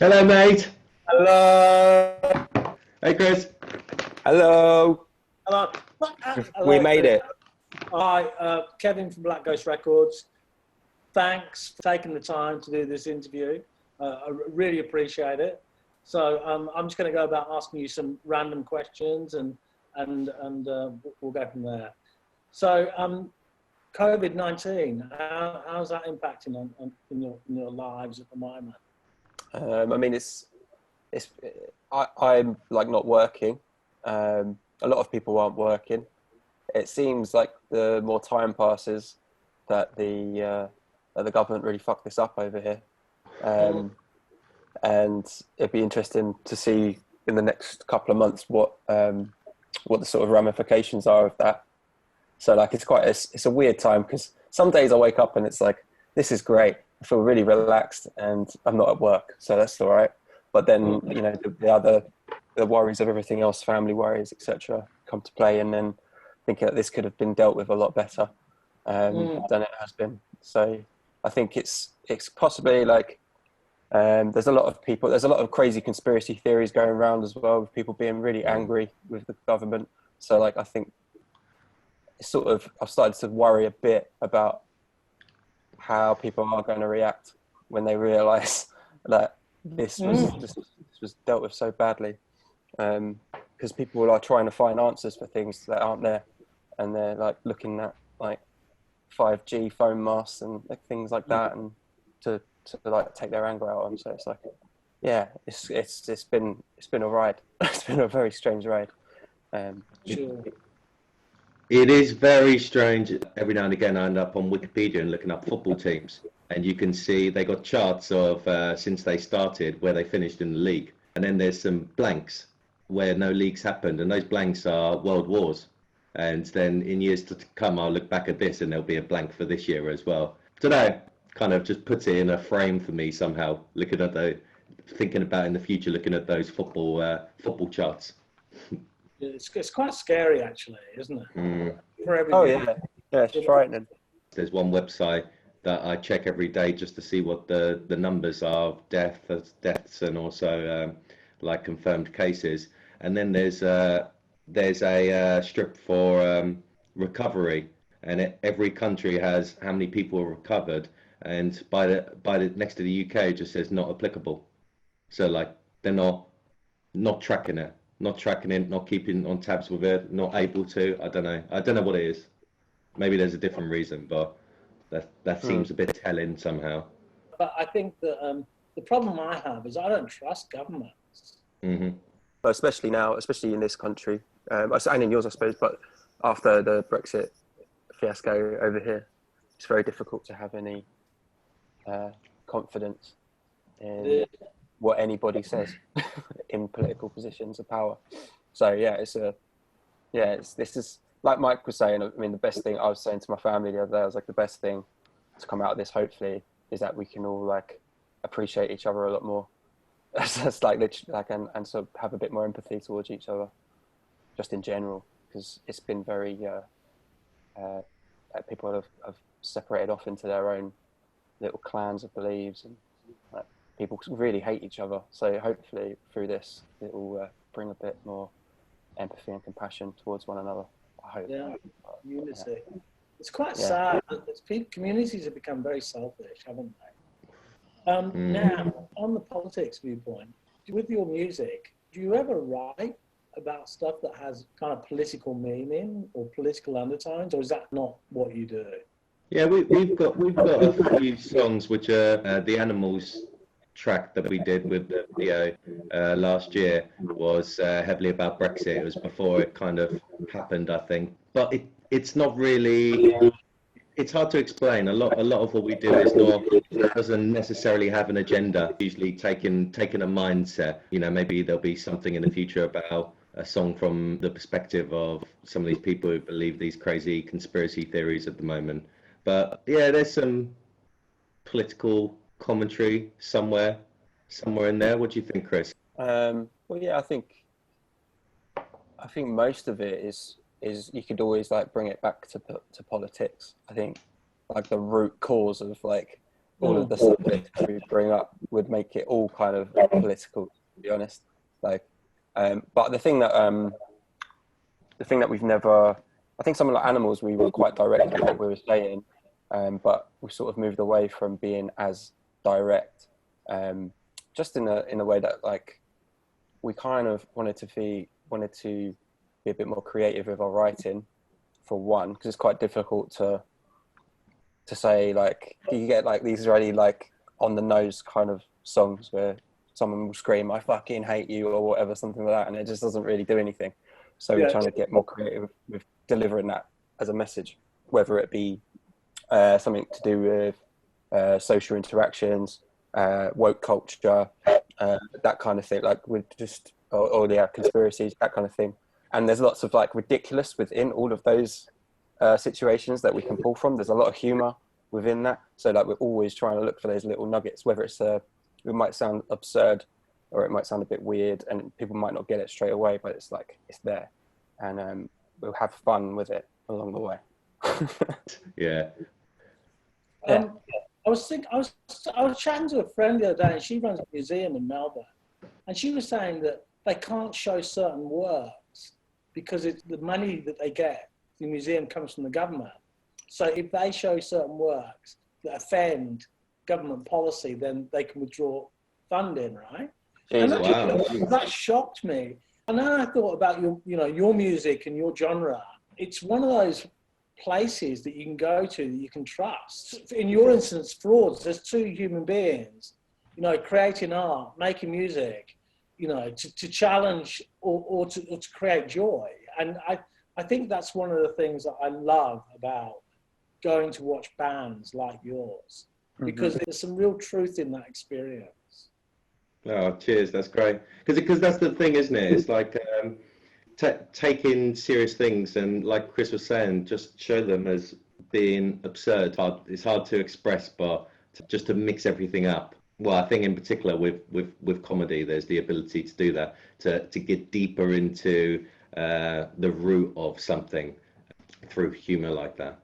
Hello, mate. Hello. Hey, Chris. Hello. Hello. We Hello, made Chris. it. Hi, Kevin from Black Ghost Records. Thanks for taking the time to do this interview. I really appreciate it. So I'm just going to go about asking you some random questions, and we'll go from there. So COVID-19, how's that impacting in your lives at the moment? I mean, I'm like not working. A lot of people aren't working. It seems like the more time passes, that the government really fucked this up over here. And it'd be interesting to see in the next couple of months what the sort of ramifications are of that. So like it's a weird time, because some days I wake up and it's like, this is great. I feel really relaxed and I'm not at work, so that's all right. But then the worries of everything else, family worries, etc., come to play, and then thinking that this could have been dealt with a lot better than it has been. So I think it's possibly like there's a lot of crazy conspiracy theories going around as well, with people being really angry with the government. So like I think it's sort of, I've started to worry a bit about how people are going to react when they realise that this was dealt with so badly, because people are trying to find answers for things that aren't there, and they're like looking at like 5G phone masts and like, things like that, and to like take their anger out on. So it's like, yeah, it's been a ride. It's been a very strange ride. Sure. It is very strange. Every now and again, I end up on Wikipedia and looking up football teams, and you can see they got charts of since they started, where they finished in the league, and then there's some blanks where no leagues happened, and those blanks are world wars. And then in years to come, I'll look back at this, and there'll be a blank for this year as well. Today, kind of just puts it in a frame for me somehow. Looking at thinking about in the future, looking at those football charts. It's quite scary, actually, isn't it? Mm. For Oh everybody. yeah, it's frightening. There's one website that I check every day just to see what the numbers are of deaths and also like confirmed cases. And then there's a strip for recovery, and every country has how many people are recovered, and by the next to the UK it just says not applicable. So like they're not tracking it, not keeping on tabs with it, not able to. I don't know what it is. Maybe there's a different reason, but that seems a bit telling somehow. But I think that the problem I have is I don't trust governments. Hmm. But especially now, especially in this country, and in yours, I suppose. But after the Brexit fiasco over here, it's very difficult to have any confidence in what anybody says in political positions of power. So yeah, this is like Mike was saying. I mean, the best thing I was saying to my family the other day, I was like, the best thing to come out of this, hopefully, is that we can all like appreciate each other a lot more. Just like and sort of have a bit more empathy towards each other, just in general, because it's been very people have separated off into their own little clans of beliefs, and like, people really hate each other. So hopefully through this, it will bring a bit more empathy and compassion towards one another. I hope. Yeah, unity. It's quite Yeah. sad that communities have become very selfish, haven't they? Now, on the politics viewpoint, with your music, do you ever write about stuff that has kind of political meaning or political undertones, or is that not what you do? Yeah, we've got a few songs which are the Animals track that we did with the video last year was heavily about Brexit. It was before it kind of happened, I think. But it's not really. It's hard to explain. A lot of what we do is not doesn't necessarily have an agenda. Usually taking a mindset. Maybe there'll be something in the future about a song from the perspective of some of these people who believe these crazy conspiracy theories at the moment. But yeah, there's some political commentary somewhere in there. What do you think, Chris? Well, yeah, I think most of it is you could always like bring it back to politics. I think like the root cause of like all of the subjects we bring up would make it all kind of political, to be honest. Like, but the thing that we've never, I think something like Animals, we were quite direct with what we were saying, but we sort of moved away from being as direct, just in a way that like we kind of wanted to be a bit more creative with our writing, for one, because it's quite difficult to say, like, you get like these really like on the nose kind of songs where someone will scream, "I fucking hate you," or whatever, something like that, and it just doesn't really do anything. So we're trying to get more creative with delivering that as a message, whether it be something to do with social interactions, woke culture, that kind of thing, like with just or conspiracies, that kind of thing. And there's lots of like ridiculous within all of those situations that we can pull from. There's a lot of humor within that, so like we're always trying to look for those little nuggets, whether it's it might sound absurd or it might sound a bit weird and people might not get it straight away, but it's like it's there, and we'll have fun with it along the way. Yeah. I was chatting to a friend the other day, and she runs a museum in Melbourne, and she was saying that they can't show certain works because it's the money that they get, the museum, comes from the government. So if they show certain works that offend government policy, then they can withdraw funding, right? Jesus. And that shocked me. And then I thought about your music and your genre. It's one of those places that you can go to that you can trust. In your instance, Frauds, there's two human beings, creating art, making music, to challenge or to create joy. And I think that's one of the things that I love about going to watch bands like yours, because there's some real truth in that experience. Oh, cheers. That's great. Because that's the thing, isn't it? It's like taking serious things and, like Chris was saying, just show them as being absurd. It's hard to express, but just to mix everything up. Well, I think in particular with comedy, there's the ability to do that, to get deeper into the root of something through humor like that.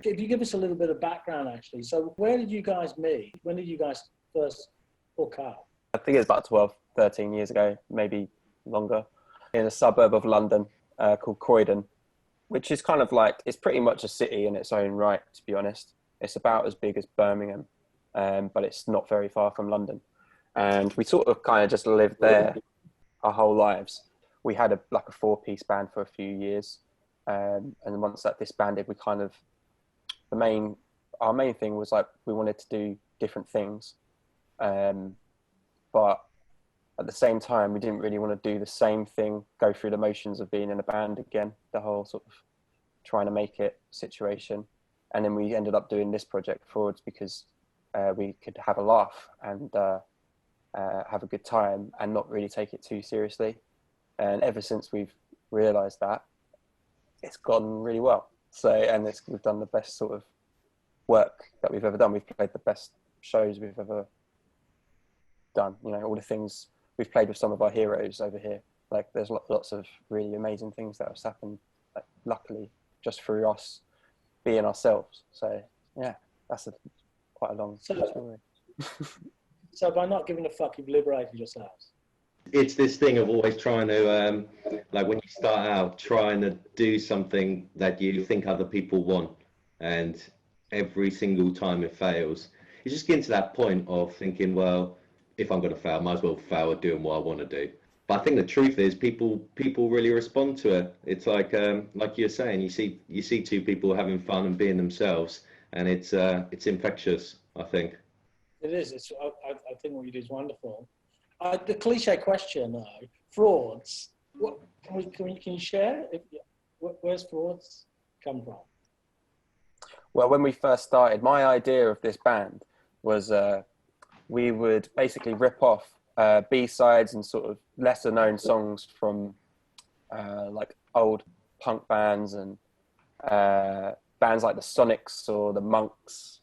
If you give us a little bit of background, actually. So where did you guys meet? When did you guys first hook up? I think it's about 12, 13 years ago, maybe longer, in a suburb of London called Croydon, which is kind of like, it's pretty much a city in its own right, to be honest. It's about as big as Birmingham, but it's not very far from London. And we sort of kind of just lived there our whole lives. We had a 4-piece band for a few years. And once that disbanded, we kind of, our main thing was like, we wanted to do different things. But at the same time, we didn't really want to do the same thing, go through the motions of being in a band again, the whole sort of trying to make it situation. And then we ended up doing this project, Frauds, because we could have a laugh and have a good time and not really take it too seriously. And ever since we've realised that, it's gone really well. So, and we've done the best sort of work that we've ever done. We've played the best shows we've ever done. All the things we've played with some of our heroes over here. Like, there's lots of really amazing things that have happened, luckily, just through us being ourselves. So, yeah, that's quite a long story. So by not giving a fuck, you've liberated yourselves. It's this thing of always trying to, like when you start out, trying to do something that you think other people want, and every single time it fails, you just get to that point of thinking, well, if I'm going to fail, I might as well fail at doing what I want to do. But I think the truth is, people really respond to it. It's like you're saying, you see two people having fun and being themselves, and it's infectious, I think. It is. I think what you do is wonderful. The cliche question, though, Frauds. What can you share? Where's Frauds come from? Well, when we first started, my idea of this band was we would basically rip off B-sides and sort of lesser known songs from like old punk bands and bands like the Sonics or the Monks.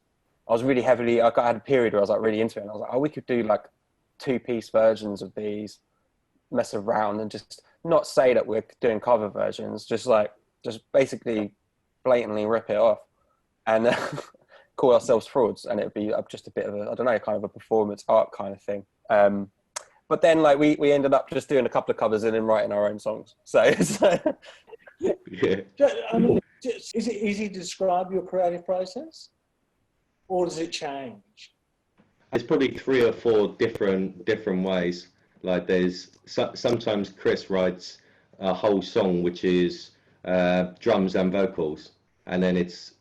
I was really heavily, I had a period where I was like really into it, and I was like, oh, we could do like 2-piece versions of these, mess around and just not say that we're doing cover versions, just basically blatantly rip it off. And call ourselves frauds, and it'd be just a bit of a, I don't know, kind of a performance art kind of thing. But then like we ended up just doing a couple of covers and then writing our own songs. So Yeah. I mean, is it easy to describe your creative process, or does it change? There's probably 3 or 4 different ways. Like there's sometimes Chris writes a whole song which is drums and vocals, and then it's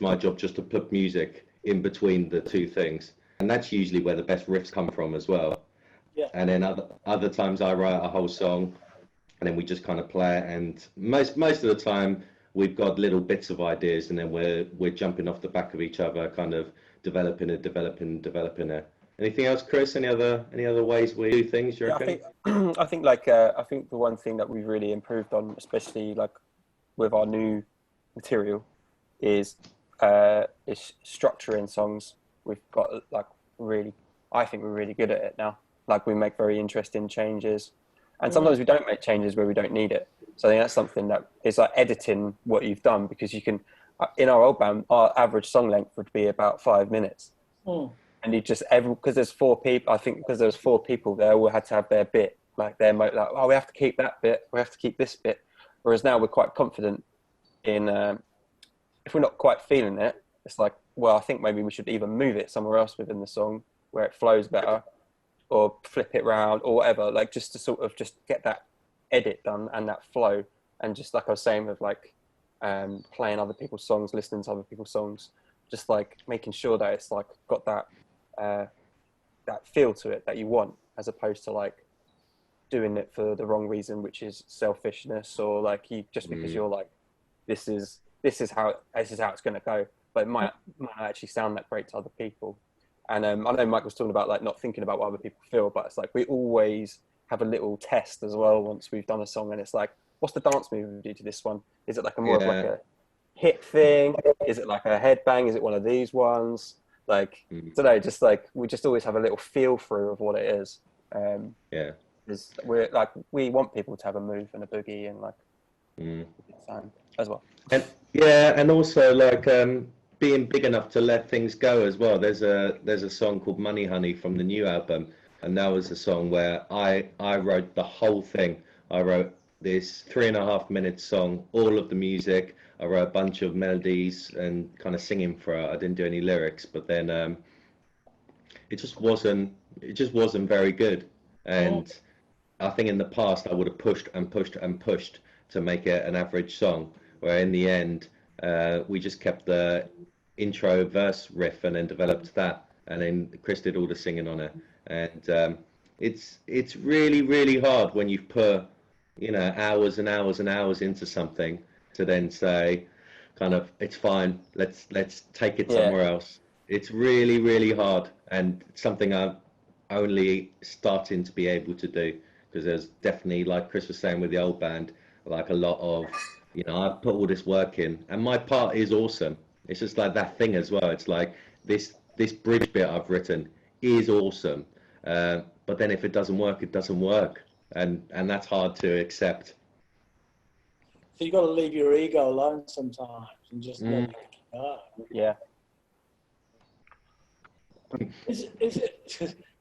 my job just to put music in between the 2 things, and that's usually where the best riffs come from as well. Yeah. And then other times I write a whole song, and then we just kind of play it. And most of the time we've got little bits of ideas, and then we're jumping off the back of each other, kind of developing it. Anything else, Chris? Any other ways we do things? You reckon? I think I think the one thing that we've really improved on, especially like with our new material, is structuring songs. We've got like really, I think we're really good at it now. Like we make very interesting changes, and sometimes we don't make changes where we don't need it. So I think that's something that is like editing what you've done, because you can. In our old band, our average song length would be about 5 minutes. And you just, because there's 4 people, I think because there's 4 people there, all had to have their bit, like their like, oh, we have to keep that bit, we have to keep this bit. Whereas now we're quite confident in, if we're not quite feeling it, it's like, well, I think maybe we should either move it somewhere else within the song where it flows better, or flip it round, or whatever, like just to sort of just get that edit done and that flow. And just like I was saying with like playing other people's songs, listening to other people's songs, just like making sure that it's like got that that feel to it that you want, as opposed to like doing it for the wrong reason, which is selfishness, or like you just because you're like this is how it's going to go, but it might not actually sound that great to other people. And I know Mike was talking about like not thinking about what other people feel, but it's like we always have a little test as well once we've done a song, and it's like, what's the dance move we do to this one? Is it like a more of like a hip thing? Is it like a headbang? Is it one of these ones? Like, I don't know, just like we just always have a little feel through of what it is. Because we want people to have a move and a boogie and like a good time as well. And also like being big enough to let things go as well. There's a song called Money Honey from the new album, and that was a song where I wrote the whole thing. I wrote this 3.5 minute song, all of the music. I wrote a bunch of melodies and kind of singing for it. I didn't do any lyrics, but then it just wasn't very good. And I think in the past I would have pushed to make it an average song, where in the end we just kept the intro verse riff and then developed that, and then Chris did all the singing on it. And it's really, really hard when you've put hours and hours and hours into something to then say kind of it's fine, let's take it somewhere else. It's really, really hard, and it's something I'm only starting to be able to do, because there's definitely, like Chris was saying with the old band, like a lot of I've put all this work in and my part is awesome. It's just like that thing as well. It's like this bridge bit I've written is awesome, but then if it doesn't work, it doesn't work, and that's hard to accept. So you got to leave your ego alone sometimes and just let it go. Yeah. Is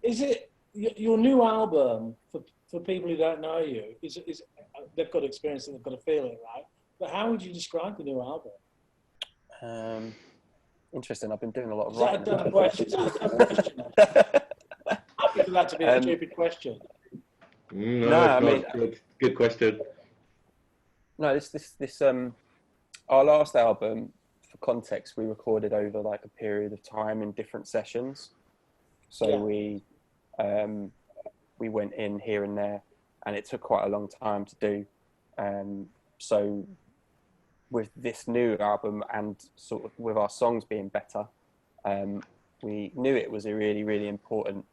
it your new album, for people who don't know you? Is they've got to experience it, they've got to feel it, right? But how would you describe the new album? Interesting. I've been doing a lot of Is that writing. a dumb question? Happy for that to be a stupid question. No, I mean, good question. No, this our last album, for context, we recorded over like a period of time in different sessions. So we went in here and there, and it took quite a long time to do. So with this new album and sort of with our songs being better, we knew it was really, really important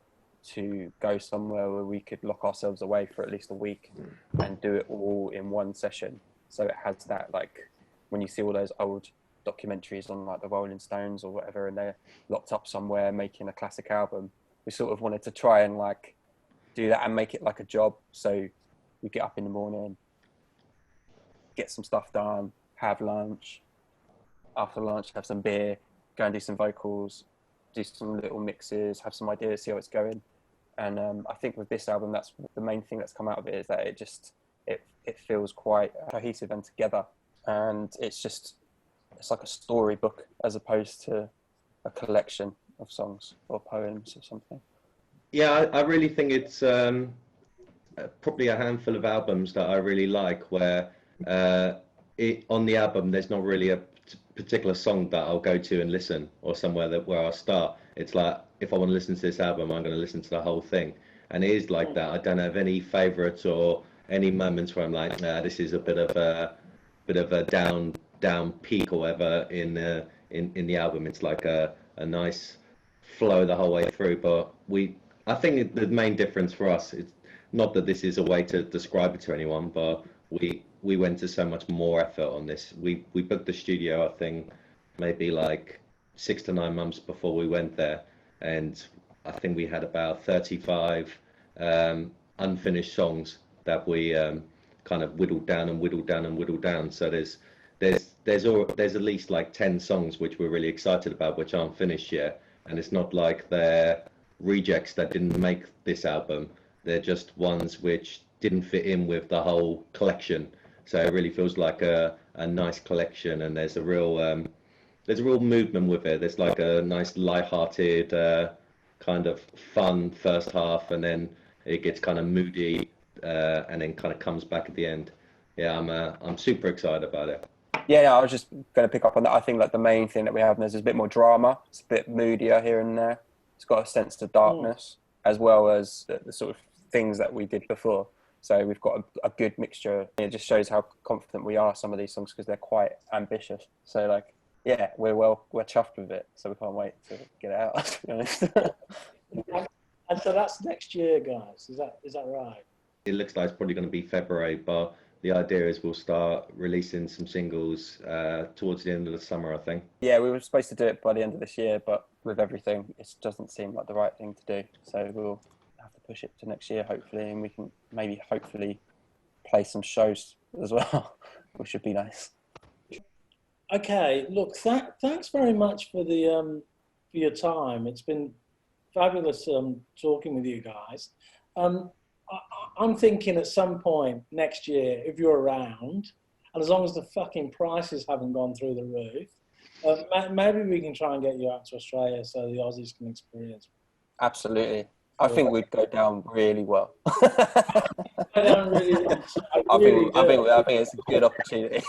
to go somewhere where we could lock ourselves away for at least a week and do it all in one session. So it has that, like, when you see all those old documentaries on like the Rolling Stones or whatever, and they're locked up somewhere making a classic album, we sort of wanted to try and like do that and make it like a job. So we get up in the morning, get some stuff done, have lunch, after lunch have some beer, go and do some vocals, do some little mixes, have some ideas, see how it's going. And I think with this album, that's the main thing that's come out of it, is that it feels quite cohesive and together. And it's like a storybook as opposed to a collection of songs or poems or something. Yeah, I really think it's probably a handful of albums that I really like where on the album there's not really a particular song that I'll go to and listen, or somewhere where I'll start. It's like, if I want to listen to this album, I'm going to listen to the whole thing. And it is like that. I don't have any favourites or any moments where I'm like, this is a bit of a down peak or whatever in the album. It's like a nice flow the whole way through. But I think the main difference for us, it's not that this is a way to describe it to anyone, but we went to so much more effort on this. We booked the studio, I think, maybe like 6 to 9 months before we went there, and I think we had about 35 unfinished songs that we kind of whittled down. So there's at least like 10 songs which we're really excited about, which aren't finished yet. And it's not like they're rejects that didn't make this album. They're just ones which didn't fit in with the whole collection. So it really feels like a nice collection, and there's a real movement with it. There's like a nice light-hearted kind of fun first half, and then it gets kind of moody, and then kind of comes back at the end. Yeah, I'm super excited about it. Yeah, I was just going to pick up on that. I think like the main thing that we have is a bit more drama. It's a bit moodier here and there. It's got a sense of darkness, as well as the sort of things that we did before. So we've got a good mixture. It just shows how confident we are, some of these songs, because they're quite ambitious. So like, yeah, we're chuffed with it. So we can't wait to get it out, to be honest. And so that's next year, guys. Is that right? It looks like it's probably going to be February, but the idea is we'll start releasing some singles towards the end of the summer, I think. Yeah, we were supposed to do it by the end of this year, but with everything, it doesn't seem like the right thing to do. So we'll have to push it to next year, hopefully, and we can maybe hopefully play some shows as well, which should be nice. Okay, look, thanks very much for for your time. It's been fabulous talking with you guys. I'm thinking at some point next year, if you're around, and as long as the fucking prices haven't gone through the roof, maybe we can try and get you out to Australia so the Aussies can experience. Absolutely. I think we'd go down really well. I think it's a good opportunity.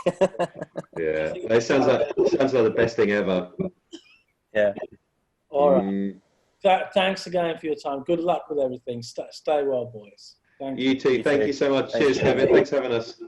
Yeah, it sounds like the best thing ever. Yeah. All right. Thanks again for your time. Good luck with everything. Stay well, boys. Thank you. You too. Thank you so much. Cheers, Kevin. Thanks for having us.